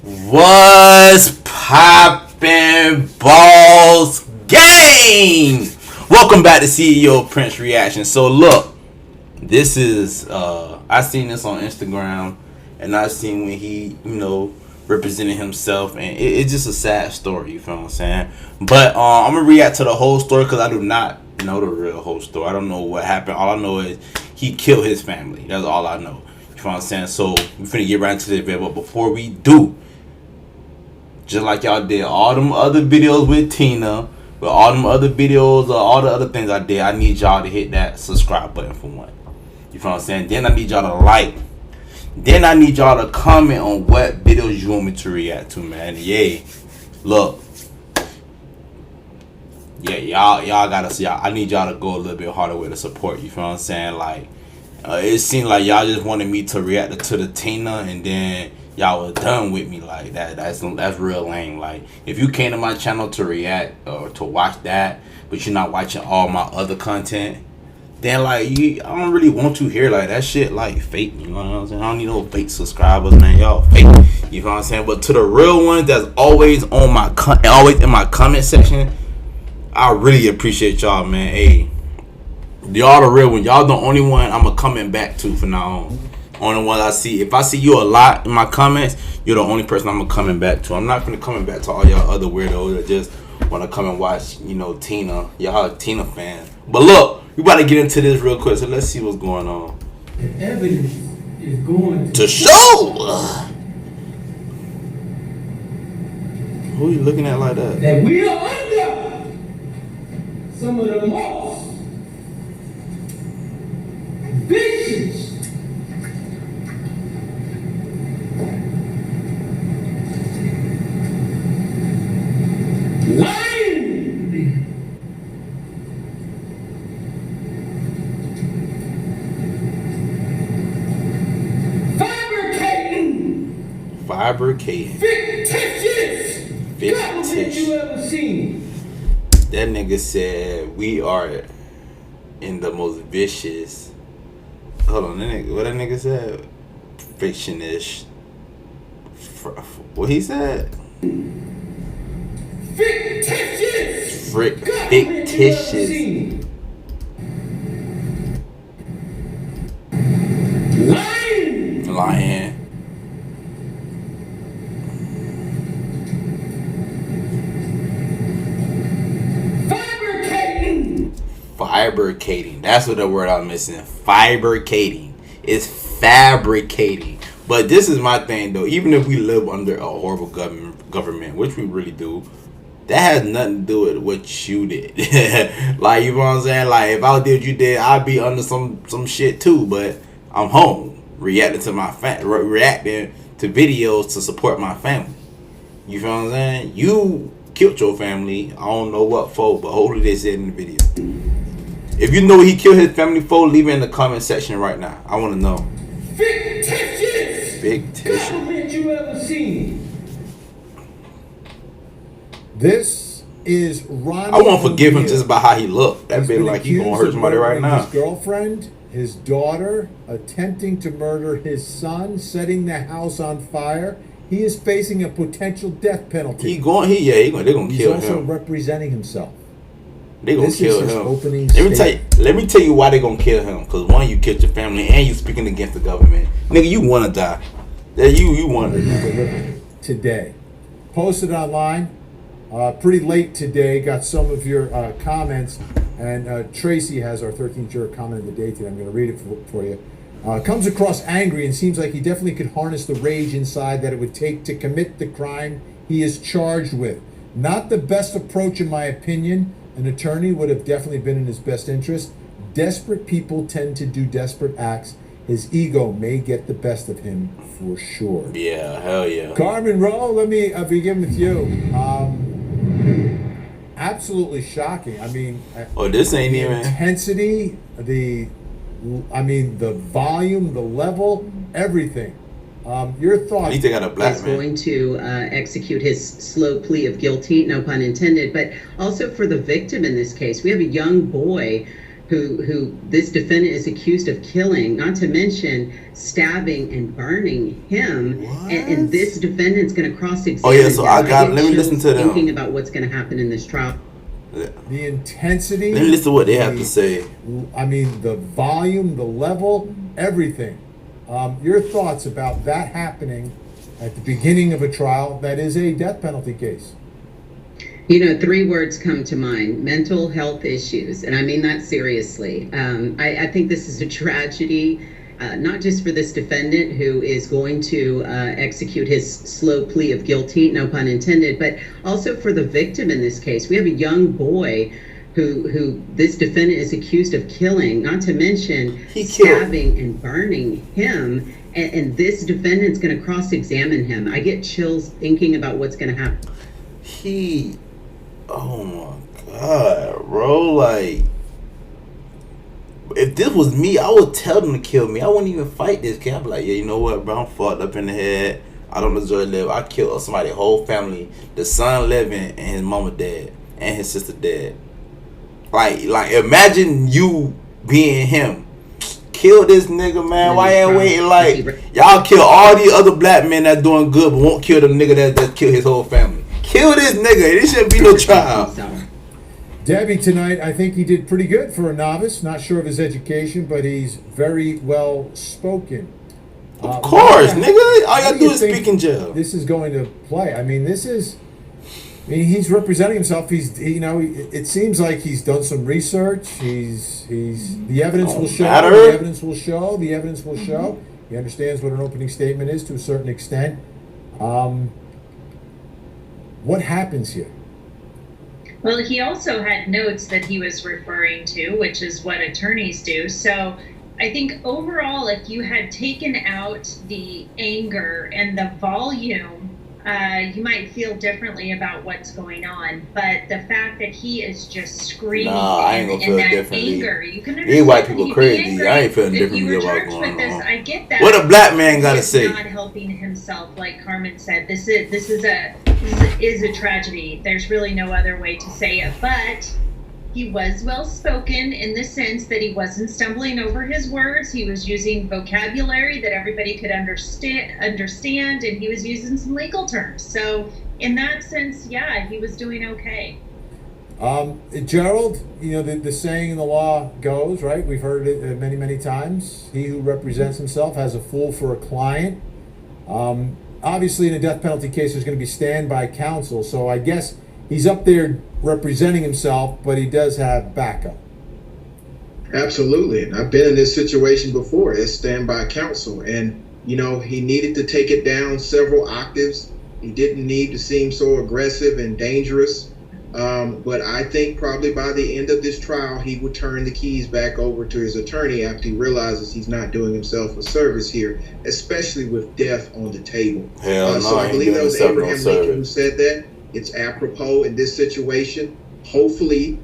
What's poppin', balls gang? Welcome back to CEO Prince Reaction. So look, this is I seen this on Instagram, and I seen when he represented himself, and it's just a sad story. You feel what I'm saying? But I'm gonna react to the whole story because I do not know the real whole story. I don't know what happened. All I know is he killed his family. That's all I know. You feel what I'm saying? So we finna get right into the video, but before we do, just like y'all did all them other videos with Tina, with all them other videos, all the other things I did, I need y'all to hit that subscribe button for one. You feel what I'm saying? Then I need y'all to like. Then I need y'all to comment on what videos you want me to react to, man. Yeah. Look. Yeah, y'all gotta see. I need y'all to go a little bit harder with the support. You feel what I'm saying? Like, it seemed like y'all just wanted me to react to the Tina, and then y'all was done with me like that. That's real lame. Like, if you came to my channel to react or to watch that, but you're not watching all my other content, then like I don't really want you here. Like, that shit like fake. You know what I'm saying? I don't need no fake subscribers, man. Y'all fake. You know what I'm saying? But to the real ones that's always on my always in my comment section, I really appreciate y'all, man. Hey, y'all the real one. Y'all the only one I'm a coming back to from now on. Only one I see. If I see you a lot in my comments, you're the only person I'm coming back to. I'm not gonna coming back to all y'all other weirdos that just want to come and watch, Tina. Y'all a Tina fan. But look, we about to get into this real quick. So let's see what's going on. The evidence is going to show. Who are you looking at like that? That we are under some of the most vicious, lying, fabricating, fictitious. Government you ever seen. That nigga said we are in the most vicious. Hold on, what that nigga said? Fictionish. What he said? Fictitious. Fictitious. Lying. Fabricating. That's what the word I'm missing. Fabricating. It's fabricating. But this is my thing though. Even if we live under a horrible government, which we really do, that has nothing to do with what you did. Like, you know what I'm saying? Like, if I did what you did, I'd be under some shit too. But I'm home reacting to reacting to videos to support my family. You feel what I'm saying? You killed your family. I don't know what for, but hopefully they said in the video. If you know he killed his family for, leave it in the comment section right now. I want to know. Fictitious. Fictitious. Government you ever seen. This is Ronnie. I won't forgive him just by how he looked. That bit like he gonna hurt somebody right now. His girlfriend, his daughter, attempting to murder his son, setting the house on fire. He is facing a potential death penalty. They're gonna kill him. He's also representing himself. They gonna kill him. Let me tell you why they gonna kill him. Cause one, you killed your family, and you speaking against the government. Nigga, you wanna die. Yeah, you wanna die. Today, posted online, pretty late today. Got some of your comments, and Tracy has our 13th juror comment of the day today. I'm gonna read it for you. Comes across angry and seems like he definitely could harness the rage inside that it would take to commit the crime he is charged with. Not the best approach, in my opinion. An attorney would have definitely been in his best interest. Desperate people tend to do desperate acts. His ego may get the best of him for sure. Yeah, hell yeah. Carmen Rowe, let me begin with you. Absolutely shocking. I mean, this ain't even intensity, the volume, the level, everything. Your thoughts? At least they got a black is man. going to execute his slow plea of guilty, no pun intended, but also for the victim in this case. We have a young boy who this defendant is accused of killing, not to mention stabbing and burning him. And this defendant's going to cross-examine. Oh yeah, so him. let me listen to them. Thinking about what's going to happen in this trial. The intensity. Let me listen to what they have to say. I mean, the volume, the level, everything. Your thoughts about that happening at the beginning of a trial that is a death penalty case? You know, 3 words come to mind: mental health issues. And I mean that seriously. I think this is a tragedy, not just for this defendant who is going to execute his slow plea of guilty, no pun intended, but also for the victim in this case. We have a young boy who this defendant is accused of killing, not to mention stabbing and burning him. And this defendant's going to cross-examine him. I get chills thinking about what's going to happen. Oh my God, bro, like, if this was me, I would tell them to kill me. I wouldn't even fight this kid. I'd be like, yeah, you know what, bro, I'm fucked up in the head. I don't deserve to live. I killed somebody's whole family. The son living and his mama dead and his sister dead. Like imagine you being him. Kill this nigga, man. Why ain't waiting? Like, y'all kill all these other black men that's doing good, but won't kill the nigga that killed his whole family. Kill this nigga. This shouldn't be no trial. Debbie, tonight, I think he did pretty good for a novice. Not sure of his education, but he's very well spoken. Of course, nigga. All you do is speak in jail. This is going to play. I mean, he's representing himself. It seems like he's done some research. The evidence will show. The evidence will show. The evidence will show. He understands what an opening statement is to a certain extent. What happens here? Well, he also had notes that he was referring to, which is what attorneys do. So I think overall, if you had taken out the anger and the volume, you might feel differently about what's going on. But the fact that he is just screaming I ain't gonna feel that differently. anger, you can understand. These white people he'd be crazy. angry. I ain't feeling If differently you were about charged what's with going this, on. I get that. What a black man gotta He's say? not helping himself, like Carmen said. This is a tragedy. There's really no other way to say it. But he was well spoken in the sense that he wasn't stumbling over his words. He was using vocabulary that everybody could understand, and he was using some legal terms. So in that sense, yeah, he was doing okay. Gerald, the saying in the law goes, right? We've heard it many, many times. He who represents himself has a fool for a client. Obviously, in a death penalty case, there's going to be standby counsel. So I guess he's up there representing himself, but he does have backup. Absolutely. And I've been in this situation before as standby counsel. And, he needed to take it down several octaves. He didn't need to seem so aggressive and dangerous. But I think probably by the end of this trial, he would turn the keys back over to his attorney after he realizes he's not doing himself a service here, especially with death on the table. Hell no, so I believe that was Abraham Abraham Lincoln who said that. It's apropos in this situation. Hopefully,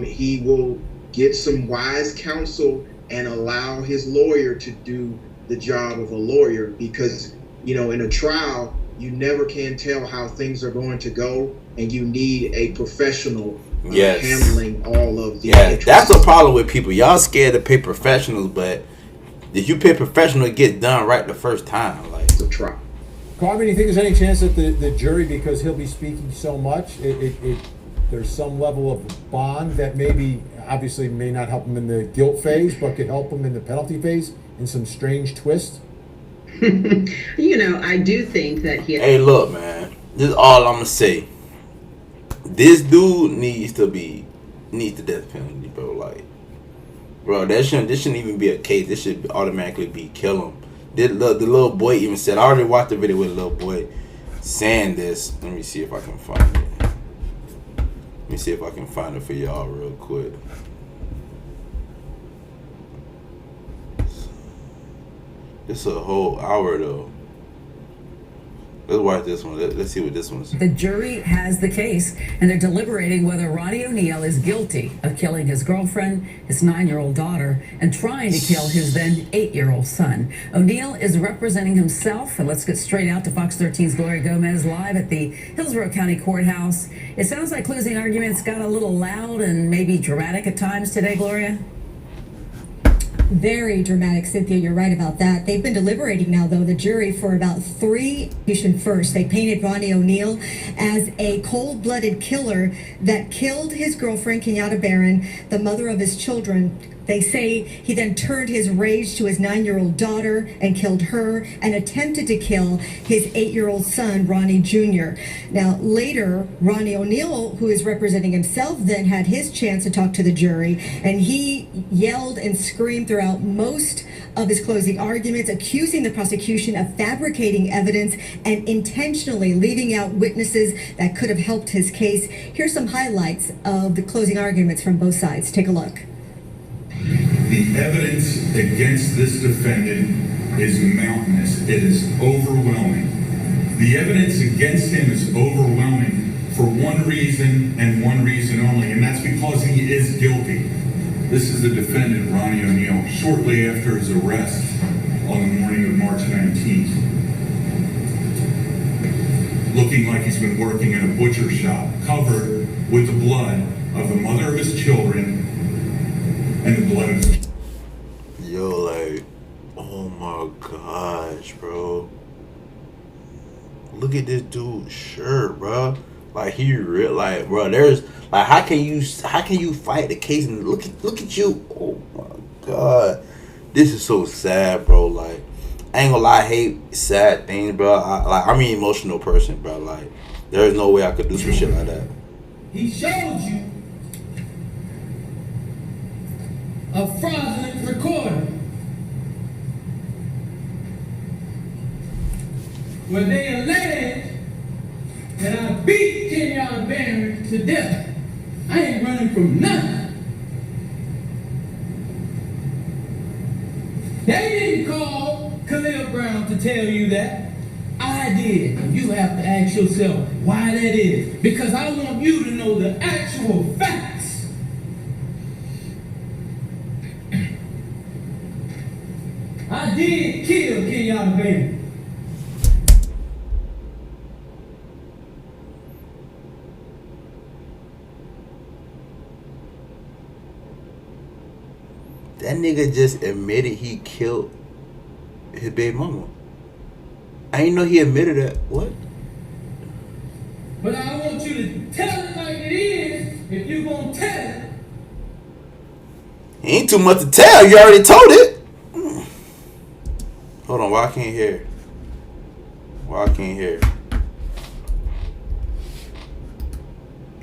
he will get some wise counsel and allow his lawyer to do the job of a lawyer, because, in a trial, you never can tell how things are going to go, and you need a professional handling all of the interests. That's the problem with people. Y'all scared to pay professionals, but if you pay professional, it get done right the first time. Like the trial. Carmen, you think there's any chance that the jury, because he'll be speaking so much, there's some level of bond that maybe, obviously, may not help him in the guilt phase, but could help him in the penalty phase in some strange twist? I do think that he... Hey, look, man. This is all I'm going to say. This dude needs the death penalty, bro. Like, bro, this shouldn't even be a case. This should automatically be kill him. The little boy even said, I already watched the video with the little boy saying this. Let me see if I can find it. Let me see if I can find it for y'all real quick. It's a whole hour though. Let's watch this one. Let's see what this one's. The jury has the case, and they're deliberating whether Ronnie O'Neal is guilty of killing his girlfriend, his 9-year-old daughter, and trying to kill his then 8-year-old son. O'Neal is representing himself, and let's get straight out to Fox 13's Gloria Gomez live at the Hillsborough County Courthouse. It sounds like closing arguments got a little loud and maybe dramatic at times today, Gloria. Very dramatic, Cynthia. You're right about that. They've been deliberating now, though, the jury, for about 3 first. They painted Ronnie O'Neal as a cold-blooded killer that killed his girlfriend, Kenyatta Barron, the mother of his children. They say he then turned his rage to his 9-year-old daughter and killed her and attempted to kill his 8-year-old son, Ronnie Jr. Now, later, Ronnie O'Neal, who is representing himself, then had his chance to talk to the jury, and he yelled and screamed throughout most of his closing arguments, accusing the prosecution of fabricating evidence and intentionally leaving out witnesses that could have helped his case. Here's some highlights of the closing arguments from both sides. Take a look. The evidence against this defendant is mountainous. It is overwhelming. The evidence against him is overwhelming for one reason and one reason only, and that's because he is guilty. This is the defendant, Ronnie O'Neal, shortly after his arrest on the morning of March 19th. Looking like he's been working in a butcher shop, covered with the blood of the mother of his children and the blood of his... Yo, like, oh my gosh, bro. Look at this dude's shirt, bro. Like, he real, like, bro, there's, like, how can you fight the case and look at you? Oh my god. This is so sad, bro. Like, I ain't gonna lie, I hate sad things, bro. I'm an emotional person, bro. Like, there's no way I could do some shit like that. He showed you a fraudulent recording where they allege that I beat Kenyatta Barron to death. I ain't running from nothing. They didn't call Khalil Brown to tell you that. I did. And you have to ask yourself why that is. Because I want you to know the actual facts. I did kill Kenyatta Barron. That nigga just admitted he killed his baby mama. I didn't know he admitted that. What? But I want you to tell it like it is if you gonna tell it. Ain't too much to tell. You already told it. Hold on, why I can't hear? Why I can't hear?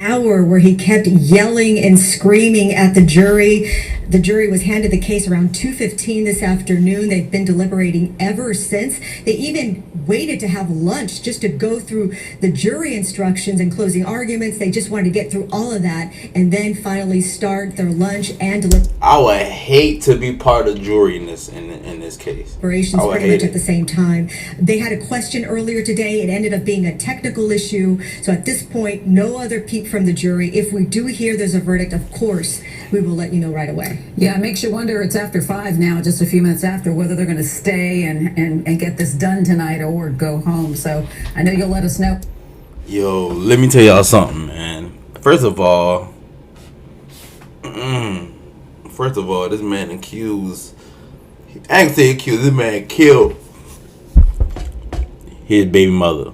Hour where he kept yelling and screaming at the jury. The jury was handed the case around 2:15 this afternoon. They've been deliberating ever since. They even waited to have lunch just to go through the jury instructions and closing arguments. They just wanted to get through all of that and then finally start their lunch and I would hate to be part of jury in this case. deliberations pretty much at the same time. They had a question earlier today. It ended up being a technical issue. So at this point, no other peep from the jury. If we do hear there's a verdict, of course, we will let you know right away. Yeah, it makes you wonder, it's after 5 now, just a few minutes after, whether they're going to stay and get this done tonight or go home. So I know you'll let us know. Yo, let me tell y'all something, man. First of all, this man accused, this man killed his baby mother.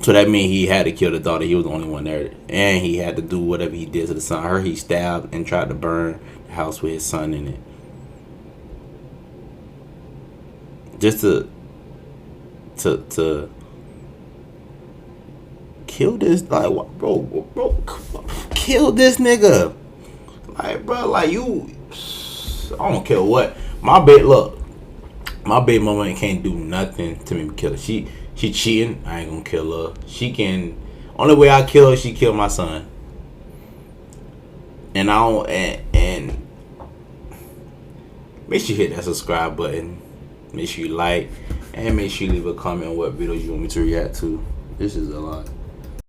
So that means he had to kill the daughter. He was the only one there. And he had to do whatever he did to the son. Her, he stabbed and tried to burn the house with his son in it. Just to kill this, like, bro, kill this nigga. Like, bro, like, you, I don't care what. My baby mama can't do nothing to me kill her. She cheating, I ain't gonna kill her. She can, only way I kill her, she kill my son. And I don't, and make sure you hit that subscribe button. Make sure you like, and make sure you leave a comment on what videos you want me to react to. This is a lot.